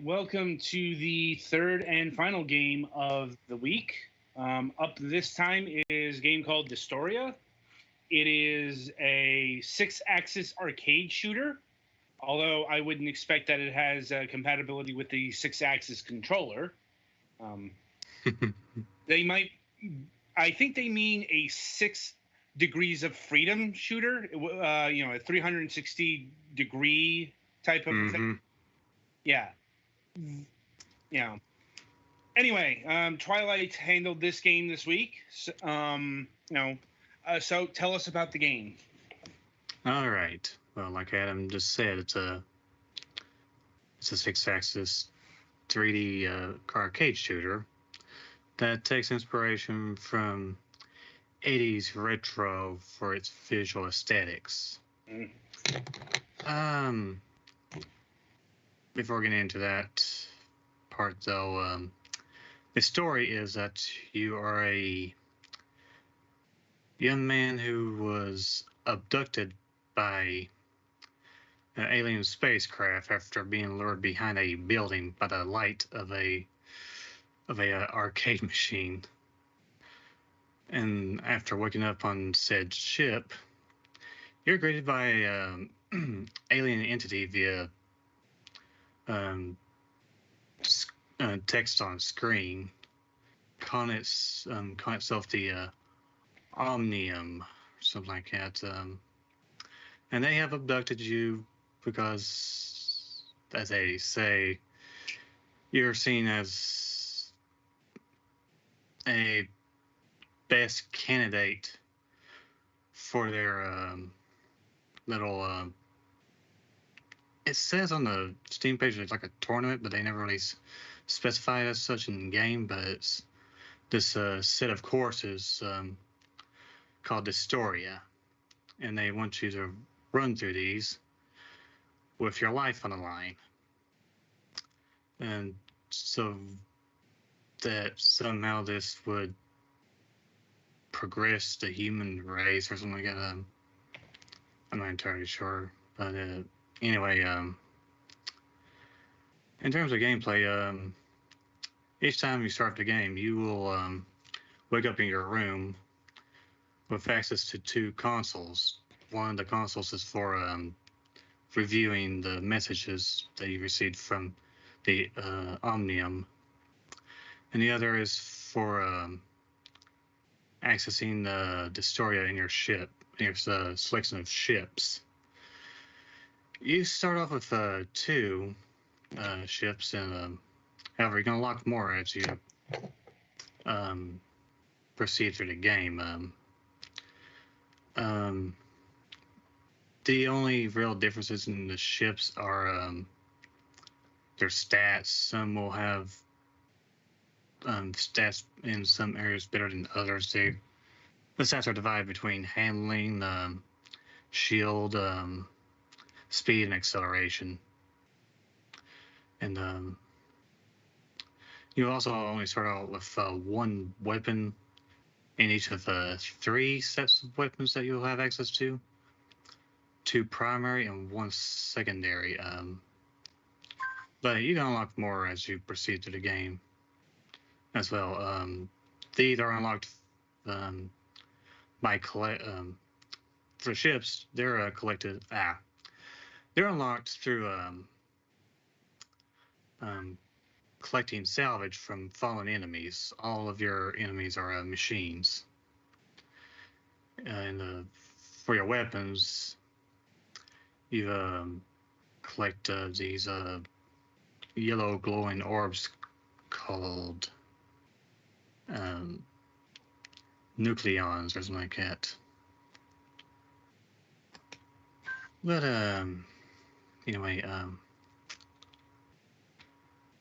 welcome to the third and final game of the week. Up this time is a game called DYSTORIA. It is a six-axis arcade shooter, although I wouldn't expect that it has compatibility with the six-axis controller. Um, they might, I think they mean a 6 degrees of freedom shooter. A 360-degree type of thing. Yeah. Anyway, Twilight handled this game this week. So, so tell us about the game. All right. Well, like Adam just said, it's a six-axis 3D arcade shooter that takes inspiration from 80s retro for its visual aesthetics. Before getting into that part, though, the story is that you are a young man who was abducted by an alien spacecraft after being lured behind a building by the light of a arcade machine. And after waking up on said ship, you're greeted by an alien entity via text on screen, calling itself the Omnium, or something like that. And they have abducted you because, as they say, you're seen as a best candidate for their little. It says on the Steam page it's like a tournament, but they never really specify it as such in the game. But it's this set of courses called DYSTORIA, and they want you to run through these with your life on the line, and so that somehow this would progress the human race or something like that. I'm not entirely sure, but anyway, in terms of gameplay, each time you start the game, you will wake up in your room with access to 2 consoles. One of the consoles is for reviewing the messages that you received from the Omnium, and the other is for accessing the DYSTORIA in your ship, in your selection of ships. You start off with 2 ships, and however, you're going to unlock more as you proceed through the game. The only real differences in the ships are their stats. Some will have stats in some areas better than others. The stats are divided between handling, shield, speed, and acceleration. And you also only start out with 1 weapon in each of 3 sets of weapons that you'll have access to. 2 primary and 1 secondary. But you can unlock more as you proceed through the game as well. These are unlocked by for ships. They're collected. They're unlocked through collecting salvage from fallen enemies. All of your enemies are machines. And for your weapons, you collect these yellow glowing orbs called nucleons or something like that. But anyway,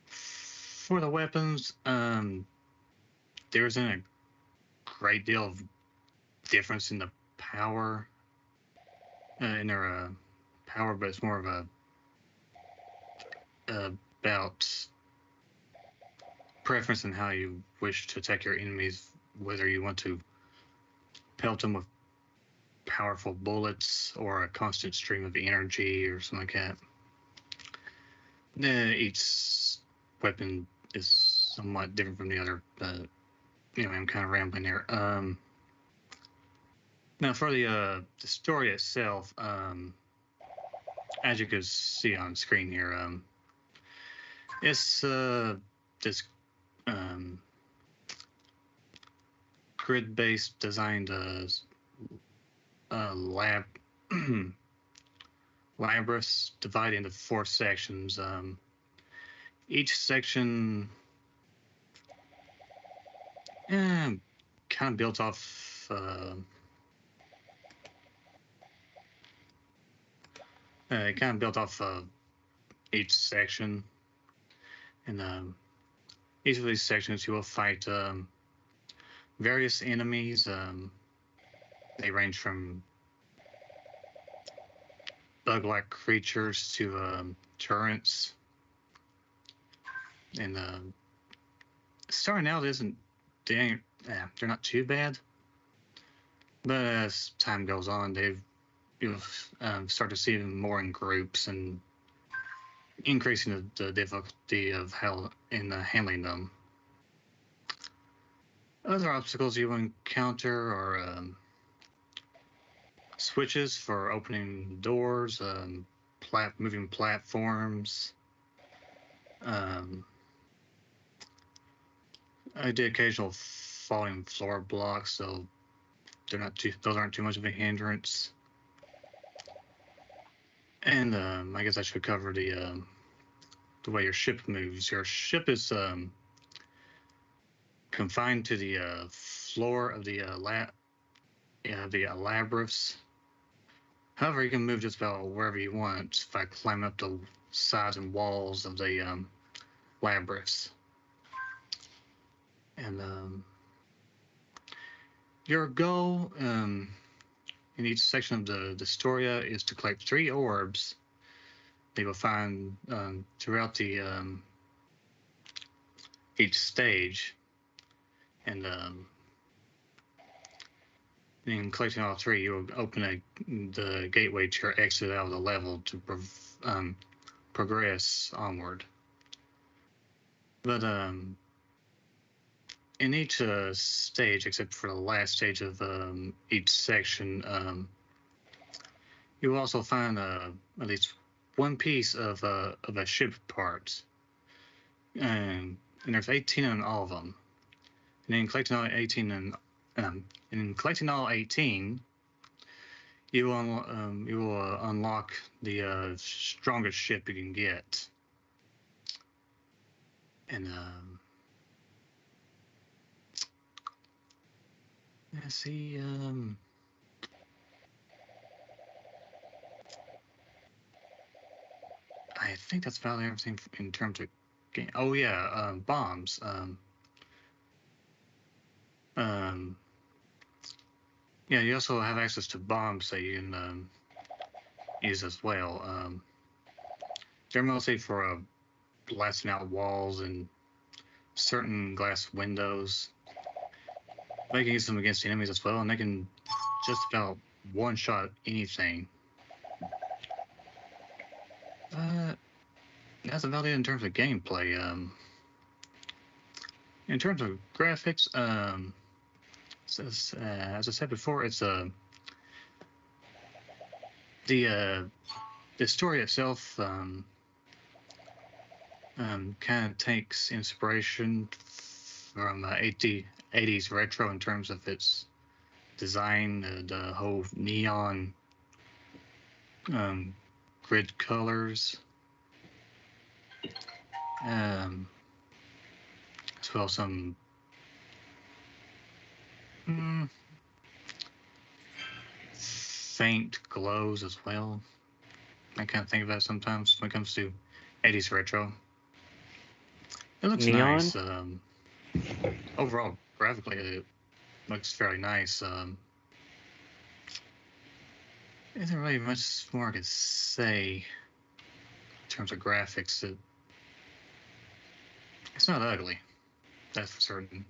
for the weapons, there isn't a great deal of difference in the power, in their power, but it's more of about preference in how you wish to attack your enemies, whether you want to pelt them with powerful bullets or a constant stream of energy or something like that. Each weapon is somewhat different from the other. Anyway, I'm kind of rambling here. Now for the story itself, as you can see on screen here, it's this grid-based designed labyrinths divided into 4 sections. Each section kind of built off each section, and each of these sections you will fight various enemies. They range from bug-like creatures to turrets, and starting out they're not too bad, but as time goes on, you'll start to see them more in groups and increasing the difficulty of handling them. Other obstacles you encounter are switches for opening doors, moving platforms. I did occasional falling floor blocks, so those aren't too much of a hindrance. And I guess I should cover the way your ship moves. Your ship is confined to the floor of the labyrinths. However, you can move just about wherever you want by climbing up the sides and walls of the labyrinths. And your goal in each section of the DYSTORIA is to collect 3 orbs they will find throughout the each stage, and in collecting all 3, you will open the gateway to your exit out of the level to progress onward. But in each stage, except for the last stage of each section, you will also find at least 1 piece of a ship part, and there's 18 in all of them. And in collecting all 18, you will unlock the strongest ship you can get. And let's see. I think that's about everything in terms of game. Oh yeah, bombs. Yeah, you also have access to bombs that you can use as well. They're mostly for blasting out walls and certain glass windows. But you can use them against enemies as well, and they can just about one-shot anything. That's about it in terms of gameplay. In terms of graphics, as I said before, it's the story itself kind of takes inspiration from 80s retro in terms of its design, the whole neon grid colors, as well as some faint glows as well. I kind of think of that sometimes when it comes to 80s retro. It looks Neon? nice. Overall, graphically, it looks fairly nice. Isn't really much more I could say in terms of graphics. It's not ugly, that's for certain.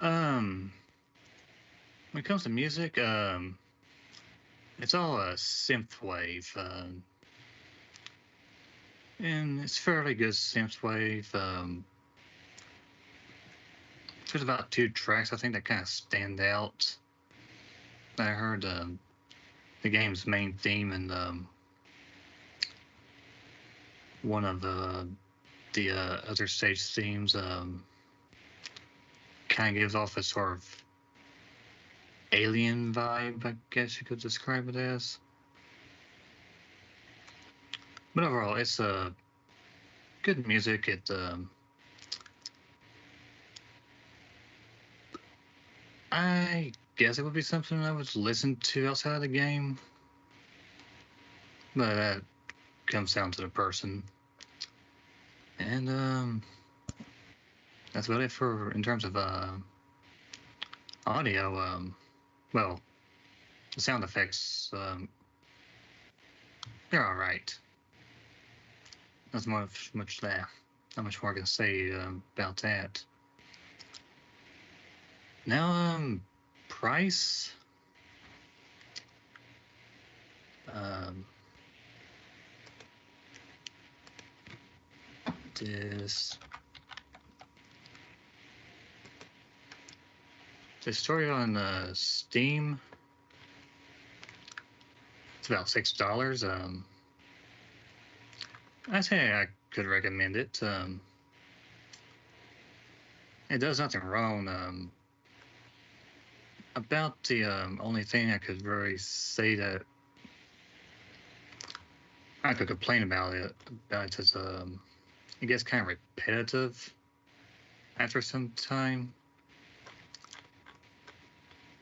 When it comes to music, it's all a synthwave. And it's fairly good synthwave. There's about 2 tracks I think that kind of stand out. I heard the game's main theme and one of the other stage themes kind of gives off a sort of alien vibe, I guess you could describe it as. But overall, it's good music. I guess it would be something I would listen to outside of the game, but that comes down to the person. And that's about it for in terms of audio. Well, the sound effects, they're all right. Not much there. Not much more I can say about that. Now, price. The story on Steam. It's about $6. I'd say I could recommend it. It does nothing wrong. About the only thing I could really say that I could complain about it is it gets kind of repetitive after some time.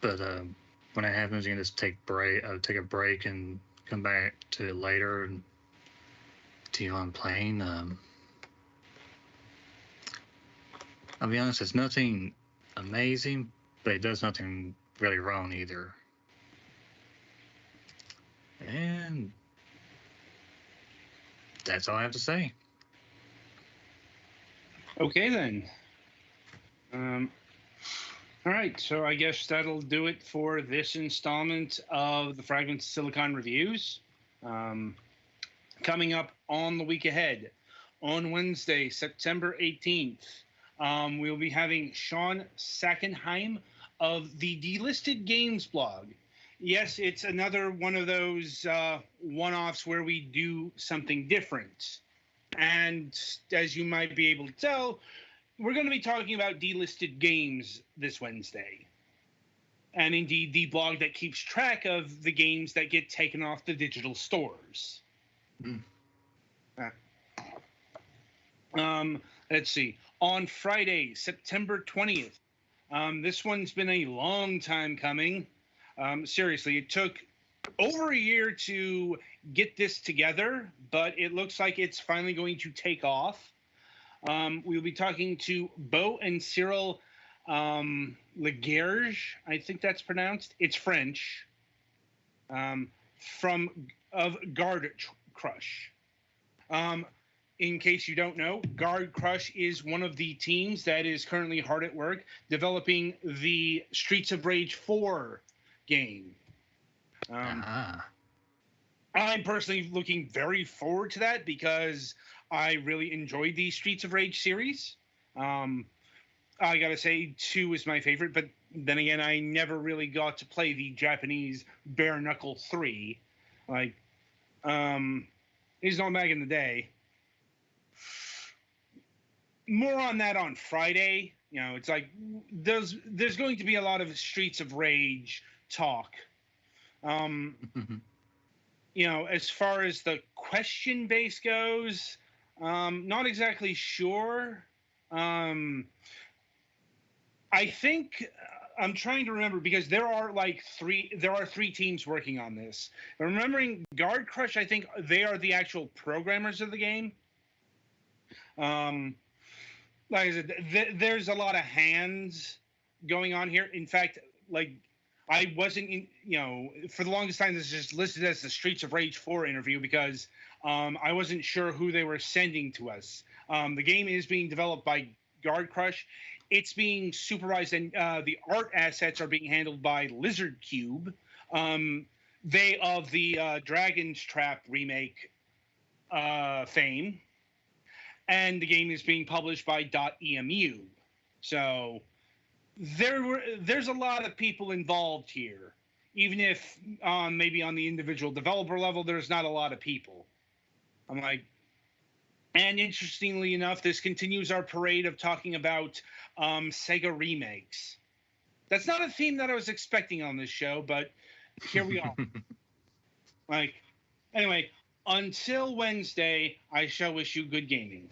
But when it happens, you can just take a break and come back to it later and continue on playing. I'll be honest, it's nothing amazing, but it does nothing really wrong either. And that's all I have to say. Okay, then. All right, so I guess that'll do it for this installment of the Fragments Silicon Reviews. Coming up on the week ahead, on Wednesday, September 18th, we'll be having Sean Sackenheim of the Delisted Games blog. Yes, it's another one of those one-offs where we do something different. And as you might be able to tell, we're going to be talking about delisted games this Wednesday. And indeed, the blog that keeps track of the games that get taken off the digital stores. Let's see. On Friday, September 20th, this one's been a long time coming. Seriously, it took over a year to get this together, but it looks like it's finally going to take off. We'll be talking to Beau and Cyril Lagerge, I think that's pronounced. It's French. Of Guard Crush. In case you don't know, Guard Crush is one of the teams that is currently hard at work developing the Streets of Rage 4 game. I'm personally looking very forward to that because I really enjoyed the Streets of Rage series. I gotta say, 2 is my favorite, but then again, I never really got to play the Japanese Bare Knuckle 3. Like, he's not back in the day. More on that on Friday. You know, it's like there's going to be a lot of Streets of Rage talk. You know, as far as the question base goes, not exactly sure. I think I'm trying to remember because there are 3 teams working on this. Remembering Guard Crush, I think they are the actual programmers of the game. Like I said, there's a lot of hands going on here. In fact, like I wasn't in, you know, for the longest time this is just listed as the Streets of Rage 4 interview because I wasn't sure who they were sending to us. The game is being developed by Guard Crush. It's being supervised, and the art assets are being handled by Lizard Cube. They of the Dragon's Trap remake fame. and the game is being published by .emu. So there's a lot of people involved here, even if maybe on the individual developer level there's not a lot of people. I'm like, and interestingly enough, this continues our parade of talking about Sega remakes. That's not a theme that I was expecting on this show, but here we are. Like, anyway, until Wednesday, I shall wish you good gaming.